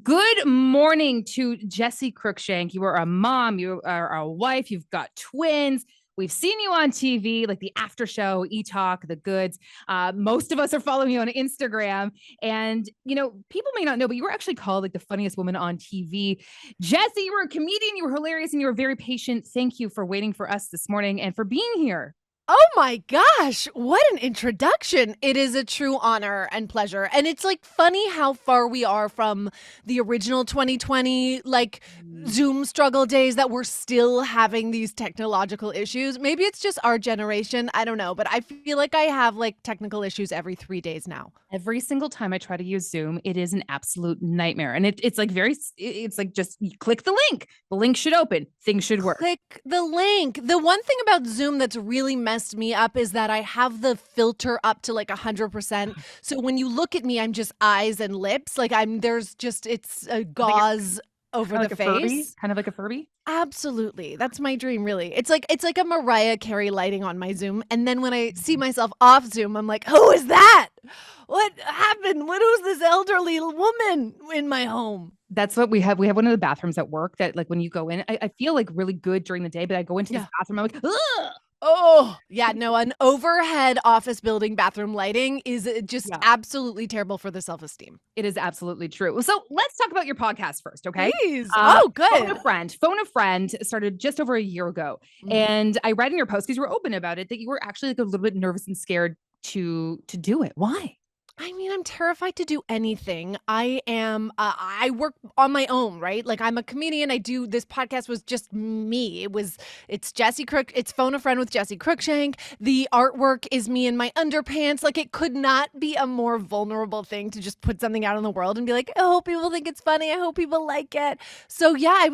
Good morning to Jessi Cruickshank. You are a mom, you are a wife, you've got twins. We've seen you on TV, like the after show, E-Talk, The Goods. Most of us are following you on Instagram. And, people may not know, but you were actually called like the funniest woman on TV. Jessi, you were a comedian, you were hilarious, and you were very patient. Thank you for waiting for us this morning and for being here. Oh my gosh, what an introduction. It is a true honor and pleasure. And it's like funny how far we are from the original 2020 Zoom struggle days that we're still having these technological issues. Maybe it's just our generation, I don't know, but I feel like I have technical issues every 3 days now. Every single time I try to use Zoom, it is an absolute nightmare. And it's like just you click the link. The link should open. Things should work. Click the link. The one thing about Zoom that's really messed me up is that I have the filter up to 100%. So when you look at me, I'm just eyes and lips. It's a gauze over the face. Kind of like a Furby? Absolutely. That's my dream, really. It's like a Mariah Carey lighting on my Zoom. And then when I see myself off Zoom, I'm like, who is that? What happened? Who's this elderly woman in my home? That's what we have. We have one of the bathrooms at work that when you go in, I feel really good during the day, but I go into this bathroom, I'm like, ugh! Oh, yeah, no, an overhead office building bathroom lighting is just absolutely terrible for the self-esteem. It is absolutely true. So let's talk about your podcast first, okay? Please. Good. Phone a Friend started just over a year ago. Mm-hmm. And I read in your post, because you were open about it, that you were actually a little bit nervous and scared to do it. Why? I mean, I'm terrified to do anything. I work on my own, right? I'm a comedian. This podcast was just me. It's Phone a Friend with Jessi Cruickshank. The artwork is me in my underpants. It could not be a more vulnerable thing to just put something out in the world and be like, I hope people think it's funny. I hope people like it. So yeah,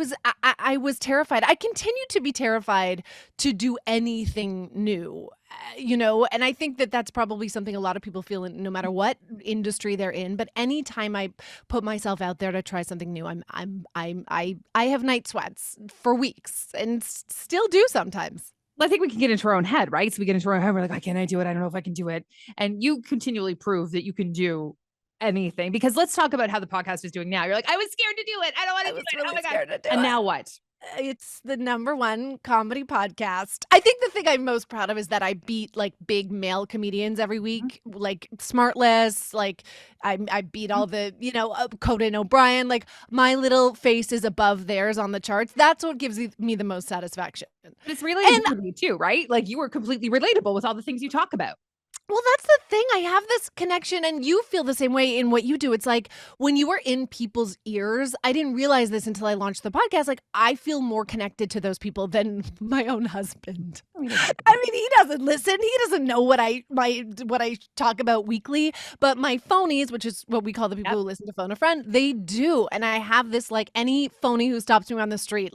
I was terrified. I continue to be terrified to do anything new. And I think that that's probably something a lot of people feel no matter what industry they're in. But anytime I put myself out there to try something new, I have night sweats for weeks and still do sometimes. I think we can get into our own head, right? So we get into our own head. We're like, why can't I do it? I don't know if I can do it. And you continually prove that you can do anything, because let's talk about how the podcast is doing now. You're like, I was scared to do it. I don't want to do it. Really oh my God. To do and it. Now what? It's the -- comedy podcast. I think the thing I'm most proud of is that I beat big male comedians every week, like Smartless. I beat all the, Conan O'Brien. My little face is above theirs on the charts. That's what gives me the most satisfaction. But it's relatable to you too, right? You were completely relatable with all the things you talk about. Well, that's the thing. I have this connection, and you feel the same way in what you do. It's like when you are in people's ears, I didn't realize this until I launched the podcast. I feel more connected to those people than my own husband. I mean, he doesn't listen. He doesn't know what I talk about weekly. But my phonies, which is what we call the people who listen to Phone a Friend, they do. And I have this any phony who stops me on the street,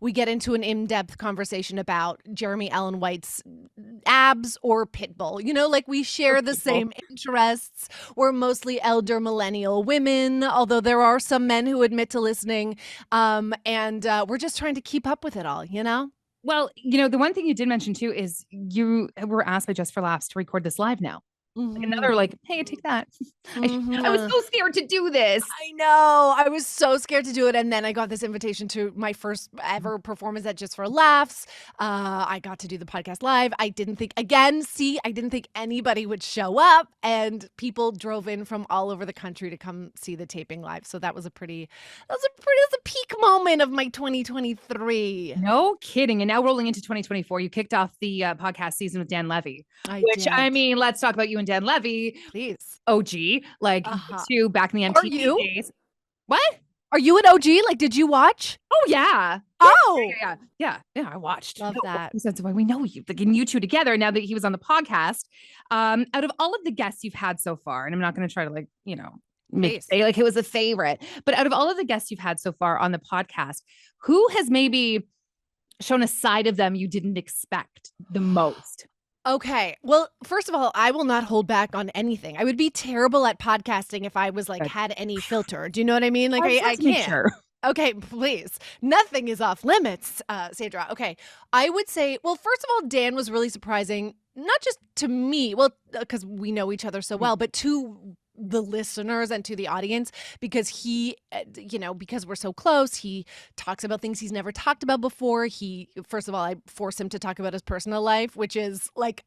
we get into an in-depth conversation about Jeremy Allen White's abs or Pitbull. We share the same interests. We're mostly elder millennial women, although there are some men who admit to listening. And we're just trying to keep up with it all, Well, the one thing you did mention too is you were asked by Just for Laughs to record this live now. Mm-hmm. Another hey, take that. Mm-hmm. I was so scared to do this. I know. I was so scared to do it. And then I got this invitation to my first ever performance at Just for Laughs. I got to do the podcast live. I didn't think anybody would show up, and people drove in from all over the country to come see the taping live. So that was a peak moment of my 2023. No kidding. And now rolling into 2024, you kicked off the podcast season with Dan Levy. Let's talk about you and Dan Levy, please. OG, two back in the MTV days. What? Are you an OG? Did you watch? Oh yeah. Yeah. I watched. Love that. That's why we know you. Getting you two together now that he was on the podcast. Out of all of the guests you've had so far, and I'm not going to try to say it was a favorite, but out of all of the guests you've had so far on the podcast, who has maybe shown a side of them you didn't expect the most? Okay. Well, first of all, I will not hold back on anything. I would be terrible at podcasting if I was had any filter. Do you know what I mean? I can't. Sure. Okay, please. Nothing is off limits, Sandra. Okay. I would say, well, first of all, Dan was really surprising, not just to me, well, because we know each other so well, but to the listeners and to the audience, because he, because we're so close, he talks about things he's never talked about before. First of all, I force him to talk about his personal life, which is like,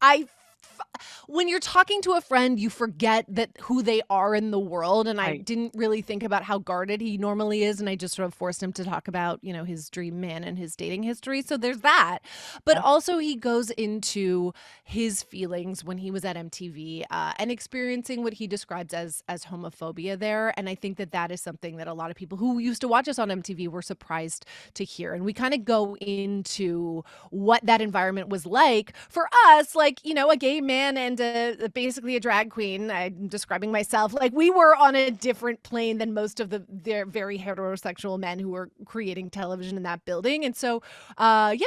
when you're talking to a friend, you forget that who they are in the world. And I Right. didn't really think about how guarded he normally is. And I just sort of forced him to talk about, his dream man and his dating history. So there's that. But Yep. also he goes into his feelings when he was at MTV and experiencing what he describes as homophobia there. And I think that is something that a lot of people who used to watch us on MTV were surprised to hear. And we kind of go into what that environment was like for us, like, a gay man and basically a drag queen. I'm describing myself like we were on a different plane than most of their very heterosexual men who were creating television in that building. And so,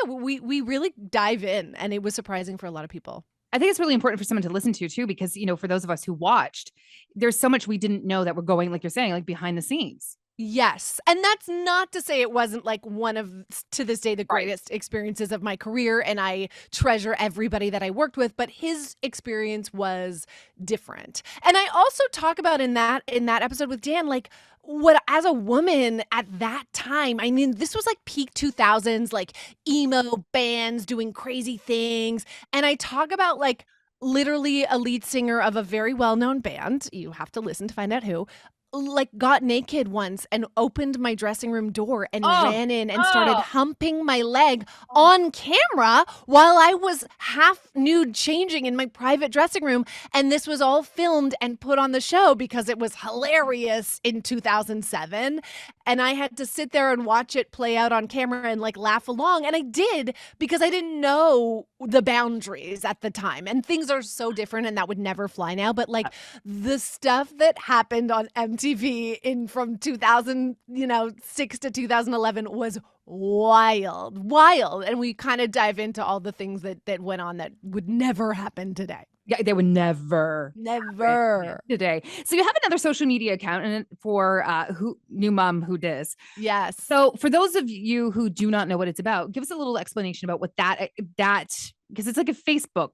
we really dive in, and it was surprising for a lot of people. I think it's really important for someone to listen to too, because, for those of us who watched, there's so much we didn't know that we're going, like you're saying, like behind the scenes. Yes. And that's not to say it wasn't like one of, to this day, the Right. greatest experiences of my career. And I treasure everybody that I worked with, but his experience was different. And I also talk about in that episode with Dan, like, what as a woman at that time, I mean, this was like peak 2000s, like emo bands doing crazy things. And I talk about like literally a lead singer of a very well-known band. You have to listen to find out who, like, got naked once and opened my dressing room door and Oh, ran in and started oh, humping my leg on camera while I was half nude changing in my private dressing room. And this was all filmed and put on the show because it was hilarious in 2007. And I had to sit there and watch it play out on camera and like laugh along. And I did, because I didn't know the boundaries at the time. And things are so different, and that would never fly now. But like the stuff that happened on MTV from 2006 to 2011 was wild. And we kind of dive into all the things that went on that would never happen today. yeah, they would never happen today. So you have another social media account and for who new mom who dis. Yes. So for those of you who do not know what it's about, give us a little explanation about what that because it's like a Facebook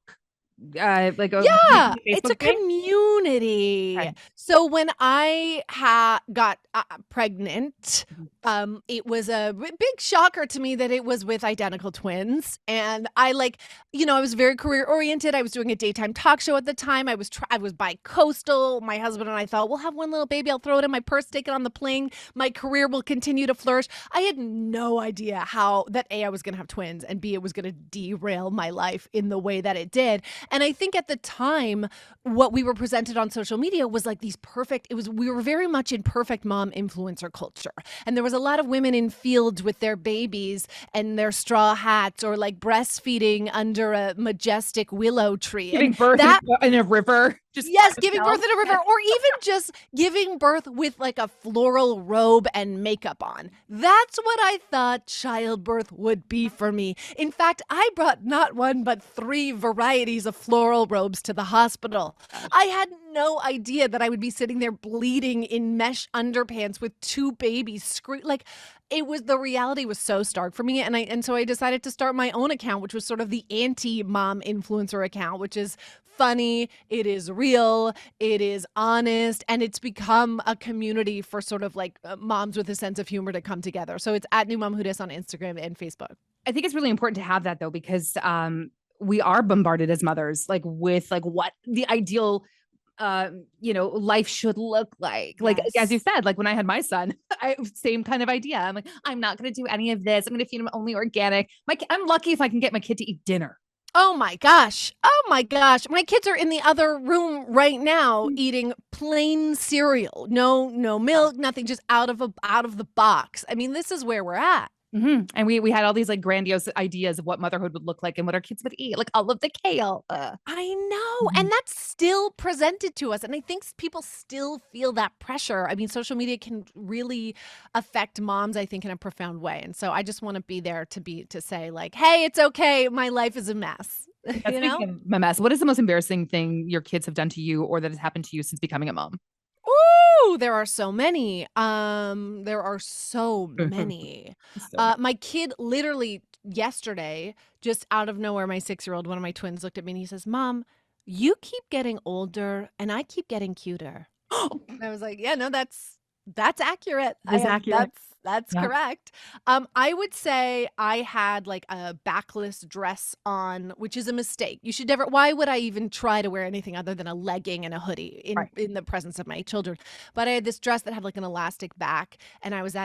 like a it's a Facebook thing? community. Okay. So when I got pregnant, it was a big shocker to me that it was with identical twins. And I I was very career oriented. I was doing a daytime talk show at the time. I was bi-coastal. My husband and I thought, we'll have one little baby. I'll throw it in my purse, take it on the plane. My career will continue to flourish. I had no idea how that A, I was going to have twins, and B, it was going to derail my life in the way that it did. And I think at the time, what we were presented on social media was like we were very much in perfect mom influencer culture. And there was a lot of women in fields with their babies and their straw hats, or like breastfeeding under a majestic willow tree. Giving birth in a river. Yes, giving birth in a river, or even just giving birth with like a floral robe and makeup on. That's what I thought childbirth would be for me. In fact, I brought not one, but 3 varieties of floral robes to the hospital. I had no idea that I would be sitting there bleeding in mesh underpants with 2 babies the reality was so stark for me. And so I decided to start my own account, which was sort of the anti-mom influencer account, which is funny, it is real, it is honest, and it's become a community for sort of like moms with a sense of humor to come together. So it's at New Mom Who Dis on Instagram and Facebook. I think it's really important to have that though, because we are bombarded as mothers, like with like what the ideal life should look like. Like, Yes. as you said, like when I had my son, same kind of idea. I'm like, I'm not going to do any of this. I'm going to feed him only organic. I'm lucky if I can get my kid to eat dinner. Oh my gosh. My kids are in the other room right now eating plain cereal. No milk, nothing, just out of the box. I mean, this is where we're at. Mm-hmm. And we had all these like grandiose ideas of what motherhood would look like and what our kids would eat, like all of the kale. I know. And that's still presented to us. And I think people still feel that pressure. I mean, social media can really affect moms, I think, in a profound way. And so I just want to be there to say like, hey, it's okay. My life is a mess. Speaking of my mess, what is the most embarrassing thing your kids have done to you or that has happened to you since becoming a mom? Ooh, there are so many. My kid literally yesterday, just out of nowhere, my 6-year-old, one of my twins, looked at me and he says, "Mom, you keep getting older and I keep getting cuter." And I was like, yeah, no, that's accurate. It is accurate. That's Yeah. correct. I would say I had like a backless dress on, which is a mistake. You should never. Why would I even try to wear anything other than a legging and a hoodie Right. in the presence of my children? But I had this dress that had like an elastic back, and I was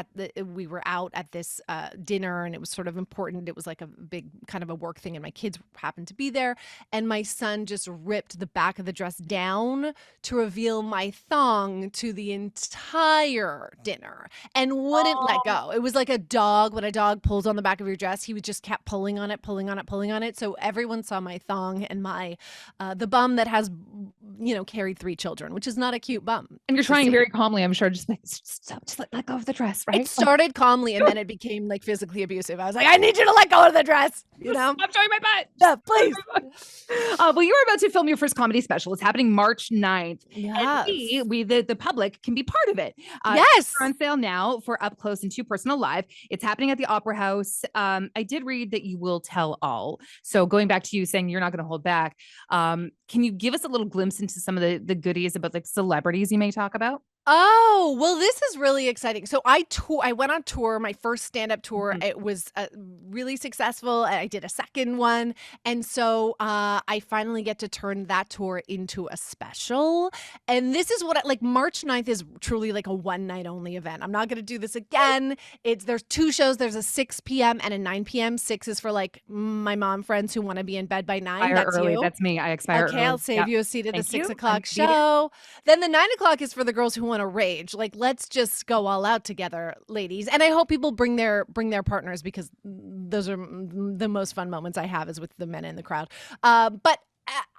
we were out at this dinner, and it was sort of important. It was like a big kind of a work thing, and my kids happened to be there, and my son just ripped the back of the dress down to reveal my thong to the entire dinner and wouldn't let go. It was like a dog. When a dog pulls on the back of your dress, he would just kept pulling on it, pulling on it, pulling on it. So everyone saw my thong and my the bum that has carried 3 children, which is not a cute bum. And you're trying very calmly, I'm sure, just like, stop, just let go of the dress, right? It started calmly and then it became like physically abusive. I was like, I need you to let go of the dress. Stop showing my butt. Yeah, please. Well, you were about to film your first comedy special. It's happening March 9th. Yes. And we the public can be part of it. Yes. It's on sale now for Up Close and Too Personal Live. It's happening at the Opera House. I did read that you will tell all. So going back to you saying you're not going to hold back, can you give us a little glimpse into some of the goodies about like celebrities you may talk about? Oh, well, this is really exciting. So I went on tour, my first stand-up tour. Mhm. It was really successful. I did a second one. And so I finally get to turn that tour into a special. And this is what like March 9th is truly like a one night only event. I'm not going to do this again. There's 2 shows. There's a 6 p.m. and a 9 p.m. 6 is for like my mom friends who want to be in bed by 9. Expire That's early. you. That's me. I expire Okay, early. I'll save you a seat at the Thank 6 you. o'clock I'm beat it. show. Then the 9 o'clock is for the girls who want to rage. Like, let's just go all out together, ladies. And I hope people bring their partners because those are the most fun moments I have is with the men in the crowd. But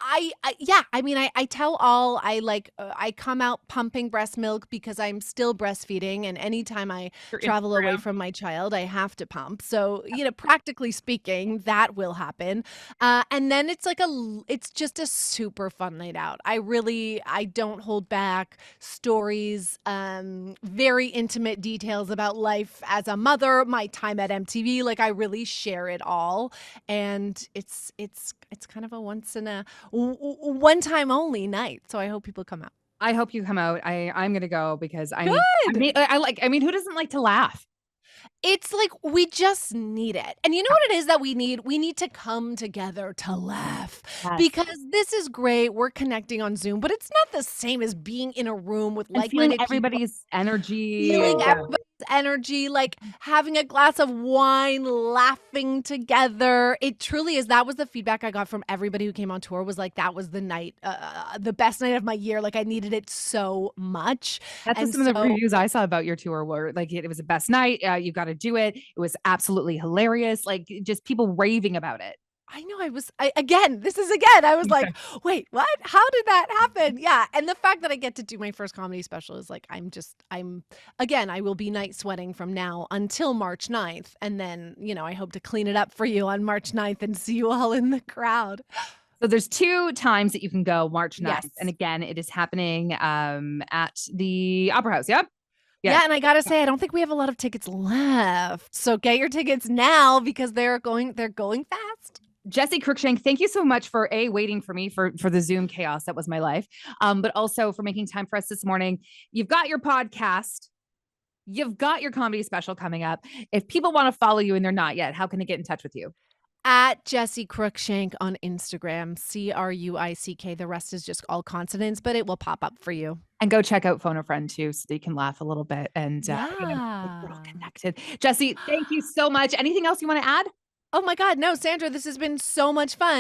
I tell all. I come out pumping breast milk because I'm still breastfeeding, and anytime I Your travel away Instagram. from my child, I have to pump. So practically speaking, that will happen. And then it's just a super fun night out. I don't hold back stories, very intimate details about life as a mother, my time at MTV. Like I really share it all, and it's kind of a one time only night. So I hope people come out. I hope you come out. I'm going to go because Good. I mean, who doesn't like to laugh? It's like we just need it. And you know what it is that we need? We need to come together to laugh because this is great. We're connecting on Zoom, but it's not the same as being in a room with And feeling like-minded people, everybody's energy. feeling everybody's energy, like having a glass of wine, laughing together. It truly is. That was the feedback I got from everybody who came on tour was like, that was the night, the best night of my year. Like I needed it so much. That's what some of the reviews I saw about your tour were like, it was the best night. You got to do it. It was absolutely hilarious. Like just people raving about it. I know I was like, wait, what? How did that happen? Yeah. And the fact that I get to do my first comedy special is like, I will be night sweating from now until March 9th. And then, I hope to clean it up for you on March 9th and see you all in the crowd. So there's 2 times that you can go March 9th. Yes. And again, it is happening at the Opera House. Yep. Yeah, and I gotta say, I don't think we have a lot of tickets left. So get your tickets now because they're going fast. Jessi Cruickshank, thank you so much for waiting for me for the Zoom chaos that was my life, but also for making time for us this morning. You've got your podcast, you've got your comedy special coming up. If people want to follow you and they're not yet, how can they get in touch with you? At Jessi Cruickshank on Instagram, Cruick. The rest is just all consonants, but it will pop up for you. And go check out Phone a Friend too, so you can laugh a little bit and we're all connected. Jessi, thank you so much. Anything else you want to add? Oh my God, no, Sandra, this has been so much fun.